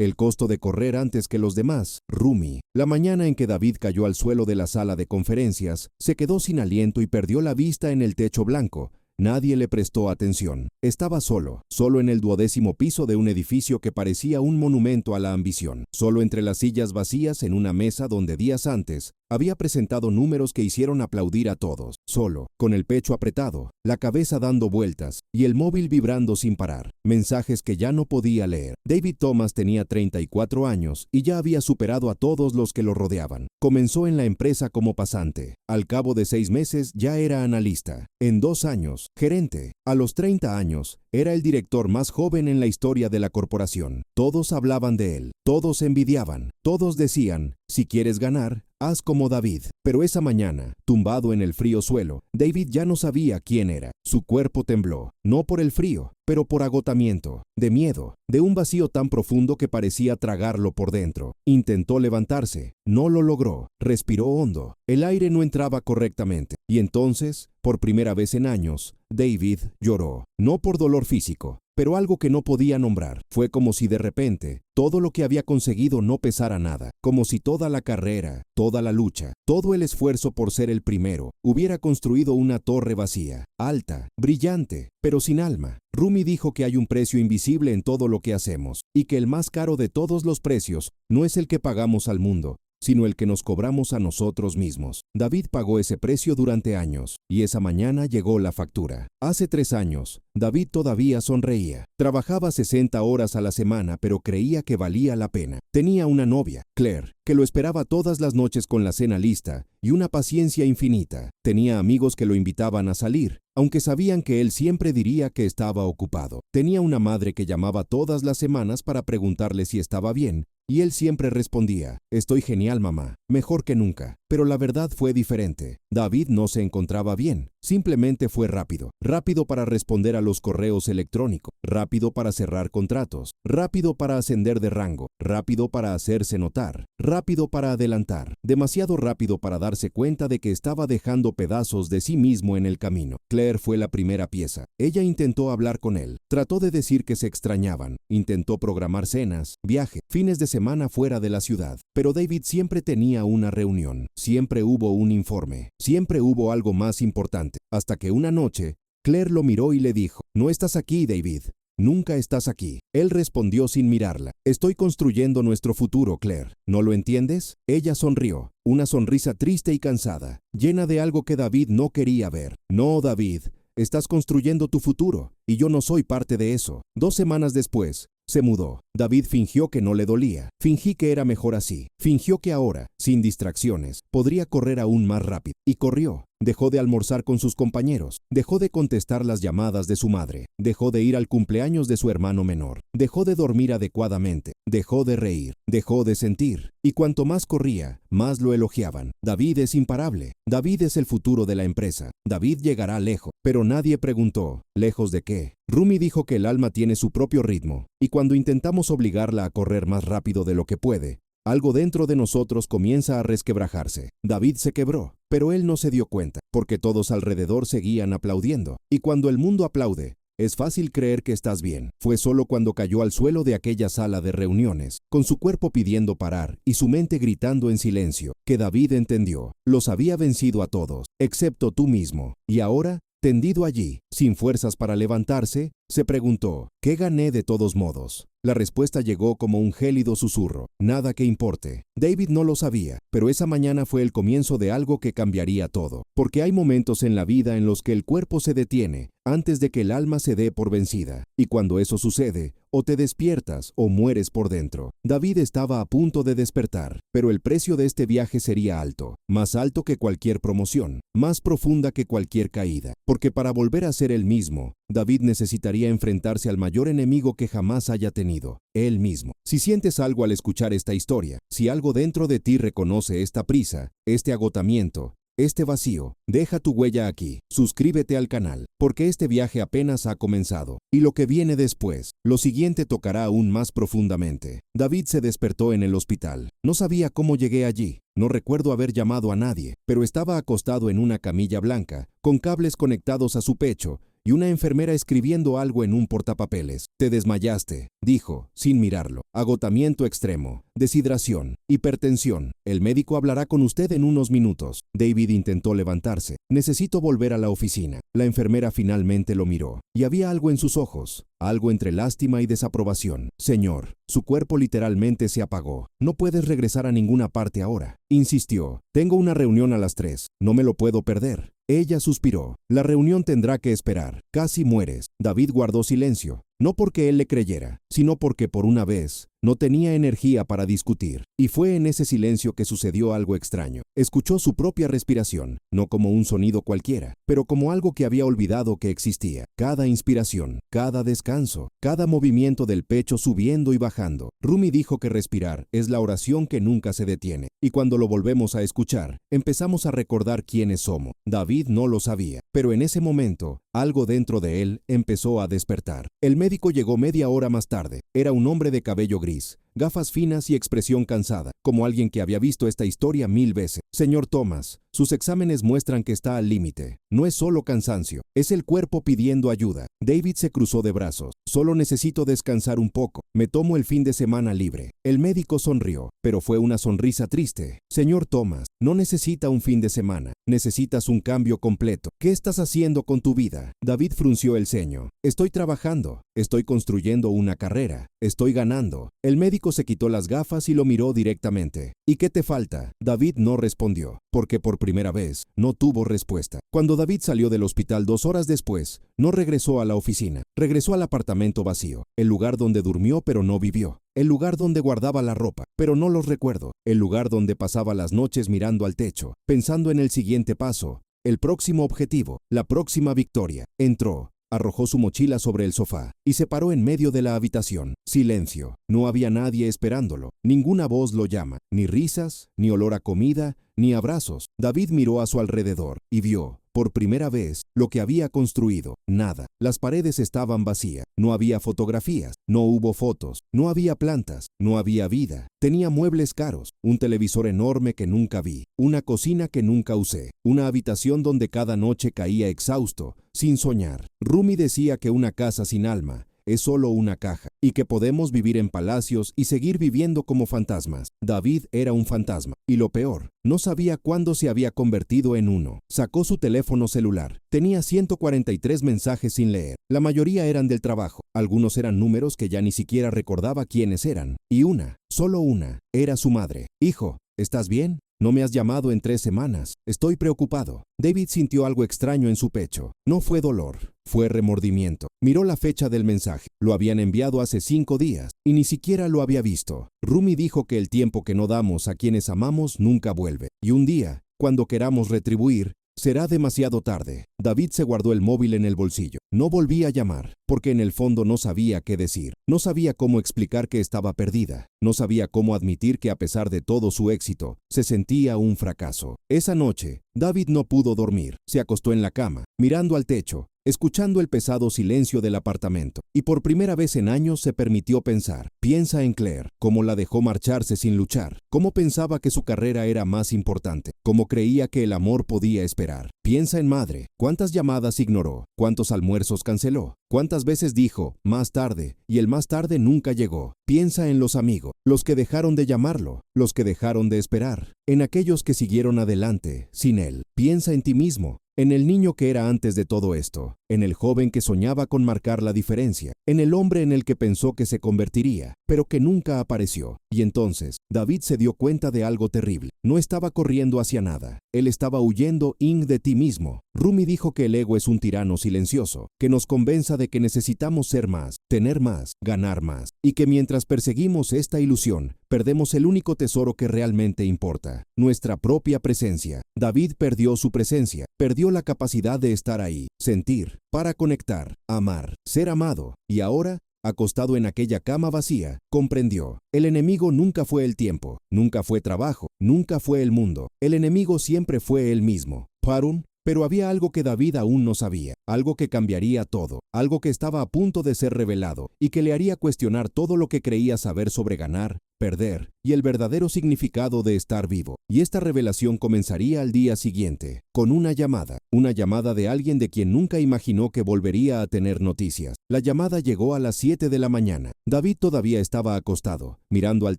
El costo de correr antes que los demás. Rumi. La mañana en que David cayó al suelo de la sala de conferencias, se quedó sin aliento y perdió la vista en el techo blanco. Nadie le prestó atención. Estaba solo en el 12º piso de un edificio que parecía un monumento a la ambición. Solo entre las sillas vacías en una mesa donde días antes había presentado números que hicieron aplaudir a todos. Solo, con el pecho apretado, la cabeza dando vueltas y el móvil vibrando sin parar. Mensajes que ya no podía leer. David Thomas tenía 34 años y ya había superado a todos los que lo rodeaban. Comenzó en la empresa como pasante. Al cabo de 6 meses ya era analista. En 2 años, gerente. A los 30 años, era el director más joven en la historia de la corporación. Todos hablaban de él, todos envidiaban, todos decían, si quieres ganar, haz como David. Pero esa mañana, tumbado en el frío suelo, David ya no sabía quién era. Su cuerpo tembló, no por el frío, pero por agotamiento, de miedo, de un vacío tan profundo que parecía tragarlo por dentro. Intentó levantarse, no lo logró, respiró hondo, el aire no entraba correctamente. Y entonces, por primera vez en años, David lloró, no por dolor físico, pero algo que no podía nombrar. Fue como si de repente todo lo que había conseguido no pesara nada, como si toda la carrera, toda la lucha, todo el esfuerzo por ser el primero, hubiera construido una torre vacía, alta, brillante, pero sin alma. Rumi dijo que hay un precio invisible en todo lo que hacemos, y que el más caro de todos los precios no es el que pagamos al mundo, sino el que nos cobramos a nosotros mismos. David pagó ese precio durante años, y esa mañana llegó la factura. Hace 3 años, David todavía sonreía. Trabajaba 60 horas a la semana, pero creía que valía la pena. Tenía una novia, Claire, que lo esperaba todas las noches con la cena lista y una paciencia infinita. Tenía amigos que lo invitaban a salir, aunque sabían que él siempre diría que estaba ocupado. Tenía una madre que llamaba todas las semanas para preguntarle si estaba bien, y él siempre respondía, estoy genial, mamá, mejor que nunca. Pero la verdad fue diferente. David no se encontraba bien, simplemente fue rápido. Rápido para responder a los correos electrónicos, rápido para cerrar contratos, rápido para ascender de rango, rápido para hacerse notar, rápido para adelantar, demasiado rápido para darse cuenta de que estaba dejando pedazos de sí mismo en el camino. Claire fue la primera pieza. Ella intentó hablar con él, trató de decir que se extrañaban, intentó programar cenas, viajes, fines de semana fuera de la ciudad. Pero David siempre tenía una reunión, siempre hubo un informe, siempre hubo algo más importante, hasta que una noche, Claire lo miró y le dijo, no estás aquí, David. Nunca estás aquí. Él respondió sin mirarla. Estoy construyendo nuestro futuro, Claire. ¿No lo entiendes? Ella sonrió, una sonrisa triste y cansada, llena de algo que David no quería ver. No, David, estás construyendo tu futuro, y yo no soy parte de eso. 2 semanas después, se mudó. David fingió que no le dolía. Fingí que era mejor así. Fingió que ahora, sin distracciones, podría correr aún más rápido. Y corrió. Dejó de almorzar con sus compañeros. Dejó de contestar las llamadas de su madre. Dejó de ir al cumpleaños de su hermano menor. Dejó de dormir adecuadamente. Dejó de reír. Dejó de sentir. Y cuanto más corría, más lo elogiaban. David es imparable. David es el futuro de la empresa. David llegará lejos. Pero nadie preguntó, ¿lejos de qué? Rumi dijo que el alma tiene su propio ritmo, y cuando intentamos obligarla a correr más rápido de lo que puede, algo dentro de nosotros comienza a resquebrajarse. David se quebró, pero él no se dio cuenta, porque todos alrededor seguían aplaudiendo. Y cuando el mundo aplaude, es fácil creer que estás bien. Fue solo cuando cayó al suelo de aquella sala de reuniones, con su cuerpo pidiendo parar y su mente gritando en silencio, que David entendió. Los había vencido a todos, excepto tú mismo. Y ahora, tendido allí, sin fuerzas para levantarse, se preguntó, ¿qué gané de todos modos? La respuesta llegó como un gélido susurro, nada que importe. David no lo sabía, pero esa mañana fue el comienzo de algo que cambiaría todo. Porque hay momentos en la vida en los que el cuerpo se detiene antes de que el alma se dé por vencida. Y cuando eso sucede, o te despiertas o mueres por dentro. David estaba a punto de despertar, pero el precio de este viaje sería alto, más alto que cualquier promoción, más profunda que cualquier caída. Porque para volver a ser él mismo, David necesitaría enfrentarse al mayor enemigo que jamás haya tenido, él mismo. Si sientes algo al escuchar esta historia, si algo dentro de ti reconoce esta prisa, este agotamiento, este vacío, deja tu huella aquí, suscríbete al canal, porque este viaje apenas ha comenzado, y lo que viene después, lo siguiente tocará aún más profundamente. David se despertó en el hospital. No sabía cómo llegué allí, no recuerdo haber llamado a nadie, pero estaba acostado en una camilla blanca, con cables conectados a su pecho, y una enfermera escribiendo algo en un portapapeles. Te desmayaste, dijo, sin mirarlo. Agotamiento extremo, deshidratación, hipertensión. El médico hablará con usted en unos minutos. David intentó levantarse. Necesito volver a la oficina. La enfermera finalmente lo miró, y había algo en sus ojos, algo entre lástima y desaprobación. Señor, su cuerpo literalmente se apagó. No puedes regresar a ninguna parte ahora. Insistió. Tengo una reunión a las 3. No me lo puedo perder. Ella suspiró. La reunión tendrá que esperar. Casi mueres. David guardó silencio. No porque él le creyera, sino porque por una vez no tenía energía para discutir. Y fue en ese silencio que sucedió algo extraño. Escuchó su propia respiración, no como un sonido cualquiera, pero como algo que había olvidado que existía. Cada inspiración, cada descanso, cada movimiento del pecho subiendo y bajando. Rumi dijo que respirar es la oración que nunca se detiene. Y cuando lo volvemos a escuchar, empezamos a recordar quiénes somos. David no lo sabía, pero en ese momento, algo dentro de él empezó a despertar. El médico llegó media hora más tarde. Era un hombre de cabello gris, gafas finas y expresión cansada, como alguien que había visto esta historia 1000 veces. Señor Thomas, sus exámenes muestran que está al límite. No es solo cansancio, es el cuerpo pidiendo ayuda. David se cruzó de brazos. Solo necesito descansar un poco. Me tomo el fin de semana libre. El médico sonrió, pero fue una sonrisa triste. Señor Thomas, no necesita un fin de semana. Necesitas un cambio completo. ¿Qué estás haciendo con tu vida? David frunció el ceño. Estoy trabajando. Estoy construyendo una carrera. Estoy ganando. El médico se quitó las gafas y lo miró directamente. ¿Y qué te falta? David no respondió, porque por primera vez no tuvo respuesta. Cuando David salió del hospital 2 horas después, no regresó a la oficina. Regresó al apartamento vacío, el lugar donde durmió pero no vivió. El lugar donde guardaba la ropa, pero no los recuerdo. El lugar donde pasaba las noches mirando al techo, pensando en el siguiente paso, el próximo objetivo, la próxima victoria. Entró. Arrojó su mochila sobre el sofá y se paró en medio de la habitación. Silencio. No había nadie esperándolo. Ninguna voz lo llama. Ni risas, ni olor a comida, ni abrazos. David miró a su alrededor y vio, por primera vez, lo que había construido. Nada. Las paredes estaban vacías. No había fotografías. No hubo fotos. No había plantas. No había vida. Tenía muebles caros. Un televisor enorme que nunca vi. Una cocina que nunca usé. Una habitación donde cada noche caía exhausto, sin soñar. Rumi decía que una casa sin alma es solo una caja, y que podemos vivir en palacios y seguir viviendo como fantasmas. David era un fantasma, y lo peor, no sabía cuándo se había convertido en uno. Sacó su teléfono celular. Tenía 143 mensajes sin leer. La mayoría eran del trabajo. Algunos eran números que ya ni siquiera recordaba quiénes eran. Y solo una, era su madre. Hijo, ¿estás bien? No me has llamado en 3 semanas. Estoy preocupado. David sintió algo extraño en su pecho. No fue dolor, fue remordimiento. Miró la fecha del mensaje. Lo habían enviado hace 5 días y ni siquiera lo había visto. Rumi dijo que el tiempo que no damos a quienes amamos nunca vuelve. Y un día, cuando queramos retribuir, será demasiado tarde. David se guardó el móvil en el bolsillo. No volvía a llamar, porque en el fondo no sabía qué decir. No sabía cómo explicar que estaba perdida. No sabía cómo admitir que a pesar de todo su éxito, se sentía un fracaso. Esa noche, David no pudo dormir. Se acostó en la cama, mirando al techo, escuchando el pesado silencio del apartamento. Y por primera vez en años se permitió pensar. Piensa en Claire, cómo la dejó marcharse sin luchar, cómo pensaba que su carrera era más importante, cómo creía que el amor podía esperar. Piensa en madre, cuántas llamadas ignoró, cuántos almuerzos canceló, cuántas veces dijo, más tarde, y el más tarde nunca llegó. Piensa en los amigos, los que dejaron de llamarlo, los que dejaron de esperar, en aquellos que siguieron adelante, sin él. Piensa en ti mismo, en el niño que era antes de todo esto, en el joven que soñaba con marcar la diferencia, en el hombre en el que pensó que se convertiría, pero que nunca apareció. Y entonces, David se dio cuenta de algo terrible. No estaba corriendo hacia nada. Él estaba huyendo de ti mismo. Rumi dijo que el ego es un tirano silencioso, que nos convenza de que necesitamos ser más, tener más, ganar más, y que mientras perseguimos esta ilusión, perdemos el único tesoro que realmente importa, nuestra propia presencia. David perdió su presencia, perdió la capacidad de estar ahí, sentir, para conectar, amar, ser amado, y ahora, acostado en aquella cama vacía, comprendió. El enemigo nunca fue el tiempo, nunca fue trabajo, nunca fue el mundo. El enemigo siempre fue él mismo. Parun. Pero había algo que David aún no sabía, algo que cambiaría todo, algo que estaba a punto de ser revelado y que le haría cuestionar todo lo que creía saber sobre ganar, perder y el verdadero significado de estar vivo. Y esta revelación comenzaría al día siguiente, con una llamada de alguien de quien nunca imaginó que volvería a tener noticias. La llamada llegó a las 7 de la mañana. David todavía estaba acostado, mirando al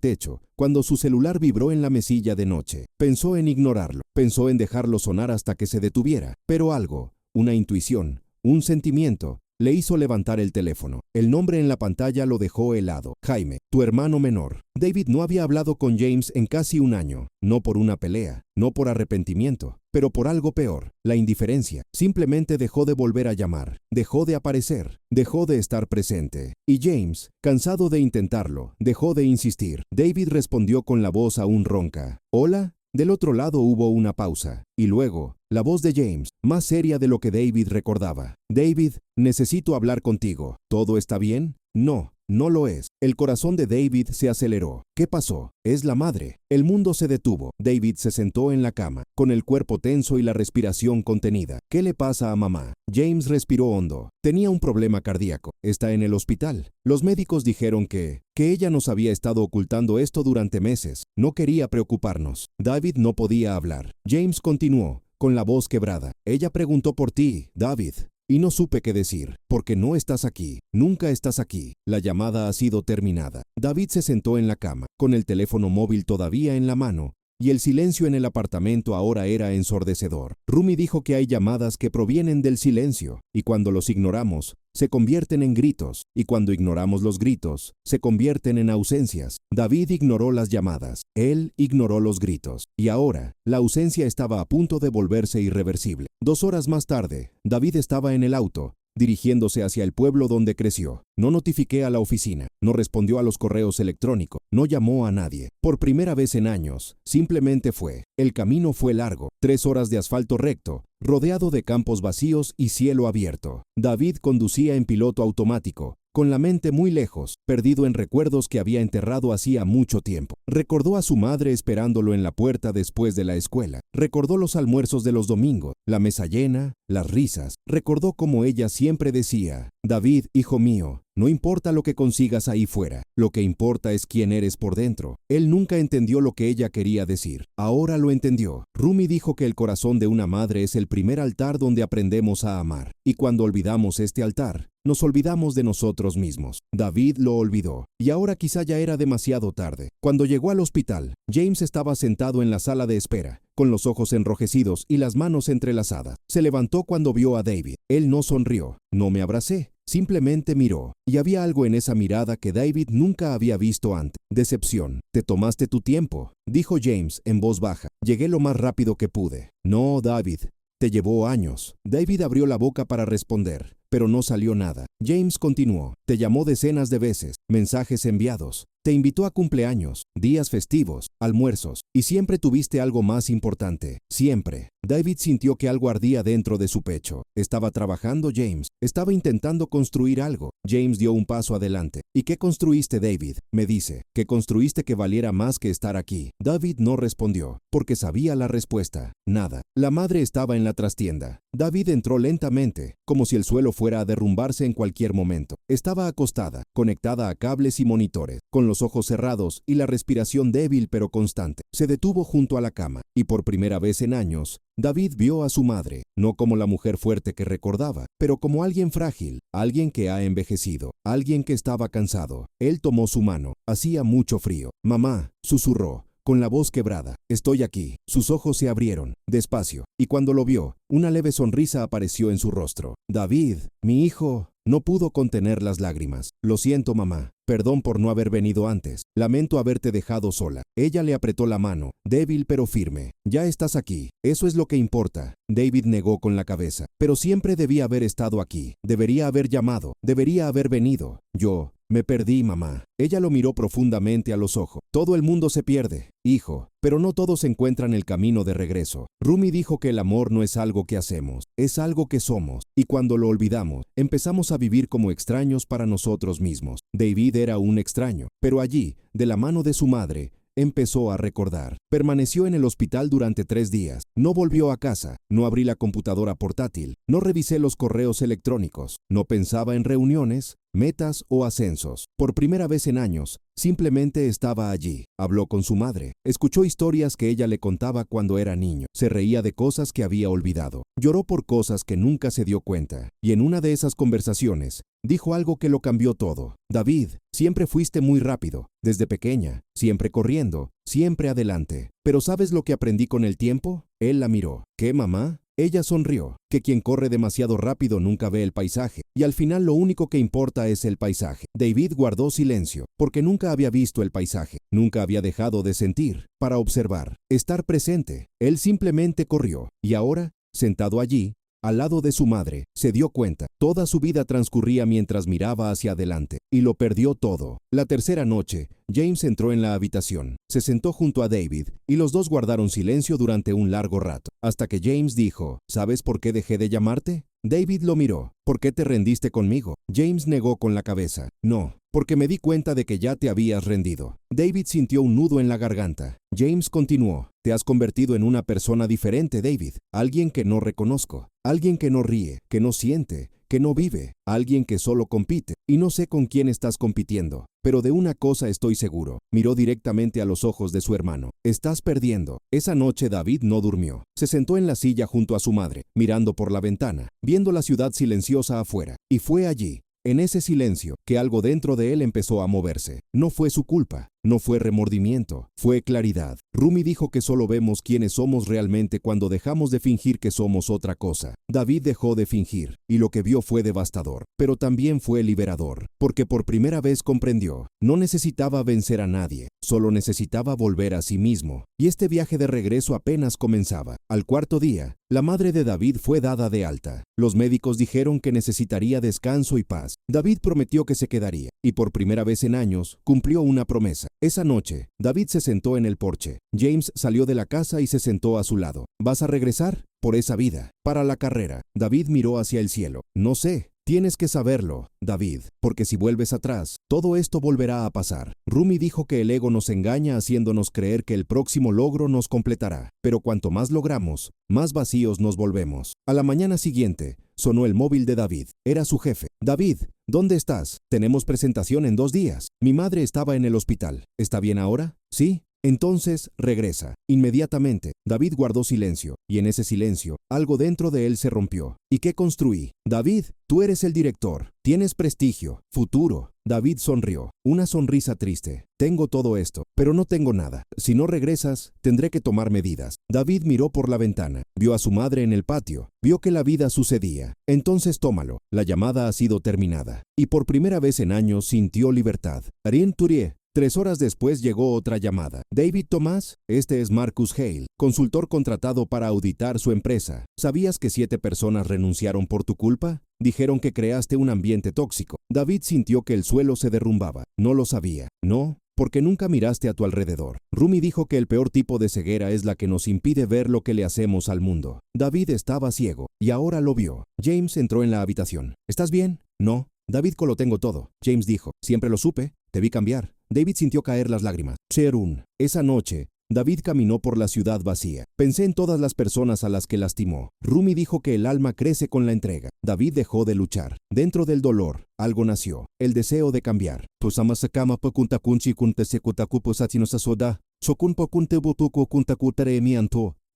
techo, cuando su celular vibró en la mesilla de noche. Pensó en ignorarlo, pensó en dejarlo sonar hasta que se detuviera, pero algo, una intuición, un sentimiento, le hizo levantar el teléfono. El nombre en la pantalla lo dejó helado. Jaime, tu hermano menor. David no había hablado con James en casi un año, no por una pelea, no por arrepentimiento, pero por algo peor, la indiferencia. Simplemente dejó de volver a llamar, dejó de aparecer, dejó de estar presente. Y James, cansado de intentarlo, dejó de insistir. David respondió con la voz aún ronca. ¿Hola? Del otro lado hubo una pausa, y luego, la voz de James, más seria de lo que David recordaba. David, necesito hablar contigo. ¿Todo está bien? No, no lo es. El corazón de David se aceleró. ¿Qué pasó? Es la madre. El mundo se detuvo. David se sentó en la cama, con el cuerpo tenso y la respiración contenida. ¿Qué le pasa a mamá? James respiró hondo. Tenía un problema cardíaco. Está en el hospital. Los médicos dijeron que ella nos había estado ocultando esto durante meses. No quería preocuparnos. David no podía hablar. James continuó, con la voz quebrada. Ella preguntó por ti, David. Y no supe qué decir, porque no estás aquí, nunca estás aquí. La llamada ha sido terminada. David se sentó en la cama, con el teléfono móvil todavía en la mano, y el silencio en el apartamento ahora era ensordecedor. Rumi dijo que hay llamadas que provienen del silencio, y cuando los ignoramos, se convierten en gritos, y cuando ignoramos los gritos, se convierten en ausencias. David ignoró las llamadas, él ignoró los gritos, y ahora, la ausencia estaba a punto de volverse irreversible. 2 horas más tarde, David estaba en el auto, dirigiéndose hacia el pueblo donde creció. No notifiqué a la oficina, no respondió a los correos electrónicos, no llamó a nadie. Por primera vez en años, simplemente fue. El camino fue largo, 3 horas de asfalto recto, rodeado de campos vacíos y cielo abierto. David conducía en piloto automático, con la mente muy lejos, perdido en recuerdos que había enterrado hacía mucho tiempo. Recordó a su madre esperándolo en la puerta después de la escuela. Recordó los almuerzos de los domingos, la mesa llena, las risas. Recordó cómo ella siempre decía, David, hijo mío, no importa lo que consigas ahí fuera, lo que importa es quién eres por dentro. Él nunca entendió lo que ella quería decir. Ahora lo entendió. Rumi dijo que el corazón de una madre es el primer altar donde aprendemos a amar. Y cuando olvidamos este altar, nos olvidamos de nosotros mismos. David lo olvidó, y ahora quizá ya era demasiado tarde. Cuando llegó al hospital, James estaba sentado en la sala de espera, con los ojos enrojecidos y las manos entrelazadas. Se levantó cuando vio a David. Él no sonrió, no me abracé. Simplemente miró, y había algo en esa mirada que David nunca había visto antes. Decepción. Te tomaste tu tiempo, dijo James en voz baja. Llegué lo más rápido que pude. No, David. Te llevó años. David abrió la boca para responder, pero no salió nada. James continuó. Te llamó decenas de veces, mensajes enviados. Te invitó a cumpleaños, días festivos, almuerzos, y siempre tuviste algo más importante. Siempre. David sintió que algo ardía dentro de su pecho. Estaba trabajando James. Estaba intentando construir algo. James dio un paso adelante. ¿Y qué construiste, David? Me dice. ¿Qué construiste que valiera más que estar aquí? David no respondió, porque sabía la respuesta. Nada. La madre estaba en la trastienda. David entró lentamente, como si el suelo fuera a derrumbarse en cualquier momento. Estaba acostada, conectada a cables y monitores, con los ojos cerrados y la respiración débil pero constante. Se detuvo junto a la cama, y por primera vez en años, David vio a su madre, no como la mujer fuerte que recordaba, pero como alguien frágil, alguien que ha envejecido, alguien que estaba cansado. Él tomó su mano. Hacía mucho frío. Mamá, susurró, con la voz quebrada. Estoy aquí. Sus ojos se abrieron, despacio, y cuando lo vio, una leve sonrisa apareció en su rostro. David, mi hijo. No pudo contener las lágrimas. Lo siento, mamá. Perdón por no haber venido antes. Lamento haberte dejado sola. Ella le apretó la mano, débil pero firme. Ya estás aquí. Eso es lo que importa. David negó con la cabeza. Pero siempre debía haber estado aquí. Debería haber llamado. Debería haber venido. Yo me perdí, mamá. Ella lo miró profundamente a los ojos. Todo el mundo se pierde, hijo, pero no todos encuentran el camino de regreso. Rumi dijo que el amor no es algo que hacemos, es algo que somos. Y cuando lo olvidamos, empezamos a vivir como extraños para nosotros mismos. David era un extraño, pero allí, de la mano de su madre, empezó a recordar. Permaneció en el hospital durante 3 días. No volvió a casa. No abrí la computadora portátil. No revisé los correos electrónicos. No pensaba en reuniones. metas o ascensos. Por primera vez en años, simplemente estaba allí. Habló con su madre. Escuchó historias que ella le contaba cuando era niño. Se reía de cosas que había olvidado. Lloró por cosas que nunca se dio cuenta. Y en una de esas conversaciones, dijo algo que lo cambió todo. David, siempre fuiste muy rápido. Desde pequeña, siempre corriendo, siempre adelante. ¿Pero sabes lo que aprendí con el tiempo? Él la miró. ¿Qué, mamá? Ella sonrió, que quien corre demasiado rápido nunca ve el paisaje, y al final lo único que importa es el paisaje. David guardó silencio, porque nunca había visto el paisaje, nunca había dejado de sentir, para observar, estar presente. Él simplemente corrió, y ahora, sentado allí, al lado de su madre, se dio cuenta. Toda su vida transcurría mientras miraba hacia adelante, y lo perdió todo. La tercera noche, James entró en la habitación, se sentó junto a David, y los dos guardaron silencio durante un largo rato, hasta que James dijo, ¿sabes por qué dejé de llamarte? David lo miró. ¿Por qué te rendiste conmigo? James negó con la cabeza. No, porque me di cuenta de que ya te habías rendido. David sintió un nudo en la garganta. James continuó. Te has convertido en una persona diferente, David. Alguien que no reconozco. Alguien que no ríe, que no siente, que no vive. Alguien que solo compite. Y no sé con quién estás compitiendo. Pero de una cosa estoy seguro. Miró directamente a los ojos de su hermano. Estás perdiendo. Esa noche David no durmió. Se sentó en la silla junto a su madre, mirando por la ventana, viendo la ciudad silenciosa afuera. Y fue allí, en ese silencio, que algo dentro de él empezó a moverse. No fue su culpa, no fue remordimiento, fue claridad. Rumi dijo que solo vemos quiénes somos realmente cuando dejamos de fingir que somos otra cosa. David dejó de fingir, y lo que vio fue devastador, pero también fue liberador, porque por primera vez comprendió, no necesitaba vencer a nadie, solo necesitaba volver a sí mismo. Y este viaje de regreso apenas comenzaba. Al cuarto día, la madre de David fue dada de alta. Los médicos dijeron que necesitaría descanso y paz. David prometió que se quedaría, y por primera vez en años, cumplió una promesa. Esa noche, David se sentó en el porche. James salió de la casa y se sentó a su lado. ¿Vas a regresar? Por esa vida, para la carrera. David miró hacia el cielo. No sé. Tienes que saberlo, David, porque si vuelves atrás, todo esto volverá a pasar. Rumi dijo que el ego nos engaña haciéndonos creer que el próximo logro nos completará, pero cuanto más logramos, más vacíos nos volvemos. A la mañana siguiente, sonó el móvil de David. Era su jefe. David, ¿dónde estás? Tenemos presentación en 2 días. Mi madre estaba en el hospital. ¿Está bien ahora? Sí. Entonces, regresa. Inmediatamente, David guardó silencio, y en ese silencio, algo dentro de él se rompió. ¿Y qué construí? David, tú eres el director. Tienes prestigio, futuro. David sonrió, una sonrisa triste. Tengo todo esto, pero no tengo nada. Si no regresas, tendré que tomar medidas. David miró por la ventana, vio a su madre en el patio, vio que la vida sucedía. Entonces tómalo. La llamada ha sido terminada. Y por primera vez en años sintió libertad. Arin Turie. 3 horas después llegó otra llamada. David Tomás, este es Marcus Hale, consultor contratado para auditar su empresa. ¿Sabías que 7 personas renunciaron por tu culpa? Dijeron que creaste un ambiente tóxico. David sintió que el suelo se derrumbaba. No lo sabía. No, porque nunca miraste a tu alrededor. Rumi dijo que el peor tipo de ceguera es la que nos impide ver lo que le hacemos al mundo. David estaba ciego, y ahora lo vio. James entró en la habitación. ¿Estás bien? No. David, lo tengo todo. James dijo. Siempre lo supe. Te vi cambiar. David sintió caer las lágrimas. Cherun. Esa noche, David caminó por la ciudad vacía. Pensé en todas las personas a las que lastimó. Rumi dijo que el alma crece con la entrega. David dejó de luchar. Dentro del dolor, algo nació. El deseo de cambiar.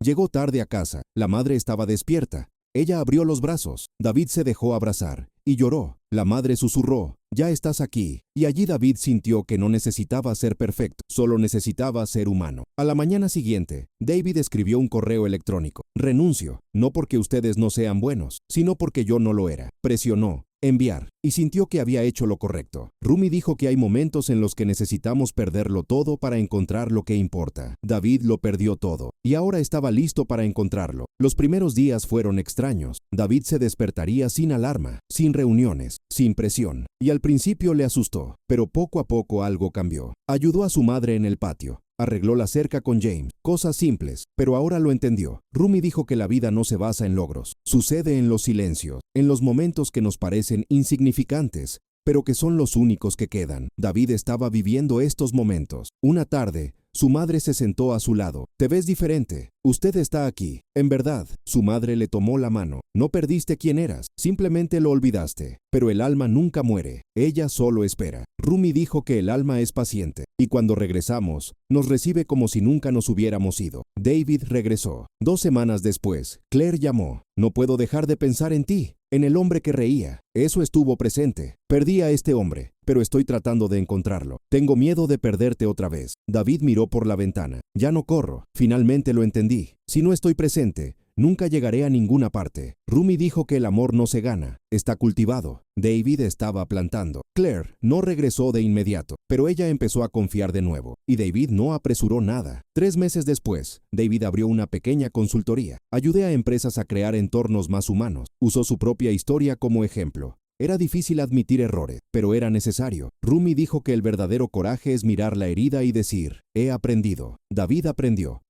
Llegó tarde a casa. La madre estaba despierta. Ella abrió los brazos. David se dejó abrazar y lloró. La madre susurró, ya estás aquí. Y allí David sintió que no necesitaba ser perfecto, solo necesitaba ser humano. A la mañana siguiente, David escribió un correo electrónico. Renuncio, no porque ustedes no sean buenos, sino porque yo no lo era. Presionó. Enviar, y sintió que había hecho lo correcto. Rumi dijo que hay momentos en los que necesitamos perderlo todo para encontrar lo que importa. David lo perdió todo, y ahora estaba listo para encontrarlo. Los primeros días fueron extraños. David se despertaría sin alarma, sin reuniones, sin presión, y al principio le asustó, pero poco a poco algo cambió. Ayudó a su madre en el patio. Arregló la cerca con James, cosas simples, pero ahora lo entendió. Rumi dijo que la vida no se basa en logros, sucede en los silencios, en los momentos que nos parecen insignificantes, pero que son los únicos que quedan. David estaba viviendo estos momentos. Una tarde, Su madre se sentó a su lado. Te ves diferente. Usted está aquí. En verdad, su madre le tomó la mano. No perdiste quién eras, simplemente lo olvidaste. Pero el alma nunca muere, ella solo espera. Rumi dijo que el alma es paciente, y cuando regresamos, nos recibe como si nunca nos hubiéramos ido. David regresó. 2 semanas después, Claire llamó. No puedo dejar de pensar en ti, en el hombre que reía. Eso estuvo presente. Perdí a este hombre, pero estoy tratando de encontrarlo. Tengo miedo de perderte otra vez. David miró por la ventana. Ya no corro. Finalmente lo entendí. Si no estoy presente, nunca llegaré a ninguna parte. Rumi dijo que el amor no se gana, está cultivado. David estaba plantando. Claire no regresó de inmediato, pero ella empezó a confiar de nuevo, y David no apresuró nada. 3 meses después, David abrió una pequeña consultoría. Ayudé a empresas a crear entornos más humanos. Usó su propia historia como ejemplo. Era difícil admitir errores, pero era necesario. Rumi dijo que el verdadero coraje es mirar la herida y decir, he aprendido. David aprendió.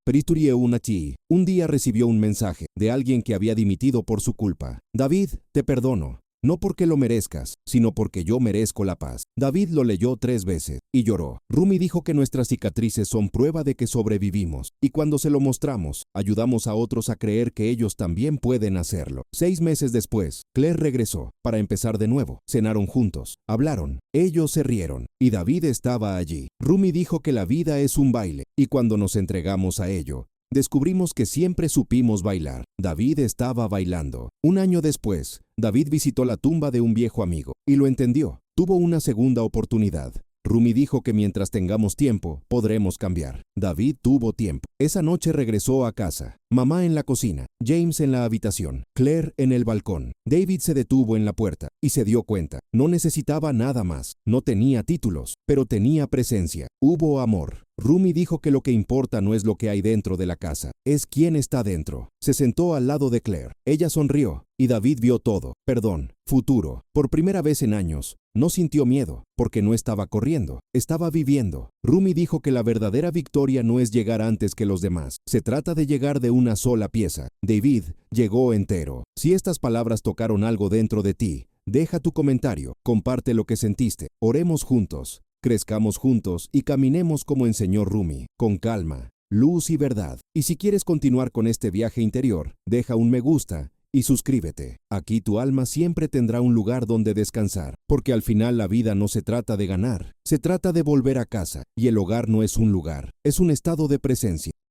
Un día recibió un mensaje de alguien que había dimitido por su culpa. David, te perdono. No porque lo merezcas, sino porque yo merezco la paz. David lo leyó 3 veces y lloró. Rumi dijo que nuestras cicatrices son prueba de que sobrevivimos, y cuando se lo mostramos, ayudamos a otros a creer que ellos también pueden hacerlo. 6 meses después, Claire regresó para empezar de nuevo. Cenaron juntos, hablaron, ellos se rieron, y David estaba allí. Rumi dijo que la vida es un baile, y cuando nos entregamos a ello, descubrimos que siempre supimos bailar. David estaba bailando. 1 año después, David visitó la tumba de un viejo amigo y lo entendió. Tuvo una segunda oportunidad. Rumi dijo que mientras tengamos tiempo, podremos cambiar. David tuvo tiempo. Esa noche regresó a casa. Mamá en la cocina, James en la habitación, Claire en el balcón. David se detuvo en la puerta y se dio cuenta. No necesitaba nada más. No tenía títulos, pero tenía presencia. Hubo amor. Rumi dijo que lo que importa no es lo que hay dentro de la casa, es quién está dentro. Se sentó al lado de Claire. Ella sonrió y David vio todo. Perdón, futuro. Por primera vez en años, no sintió miedo, porque no estaba corriendo, estaba viviendo. Rumi dijo que la verdadera victoria no es llegar antes que los demás. Se trata de llegar de una sola pieza. David llegó entero. Si estas palabras tocaron algo dentro de ti, deja tu comentario, comparte lo que sentiste. Oremos juntos. Crezcamos juntos y caminemos como enseñó Rumi, con calma, luz y verdad. Y si quieres continuar con este viaje interior, deja un me gusta y suscríbete. Aquí tu alma siempre tendrá un lugar donde descansar, porque al final la vida no se trata de ganar, se trata de volver a casa, y el hogar no es un lugar, es un estado de presencia.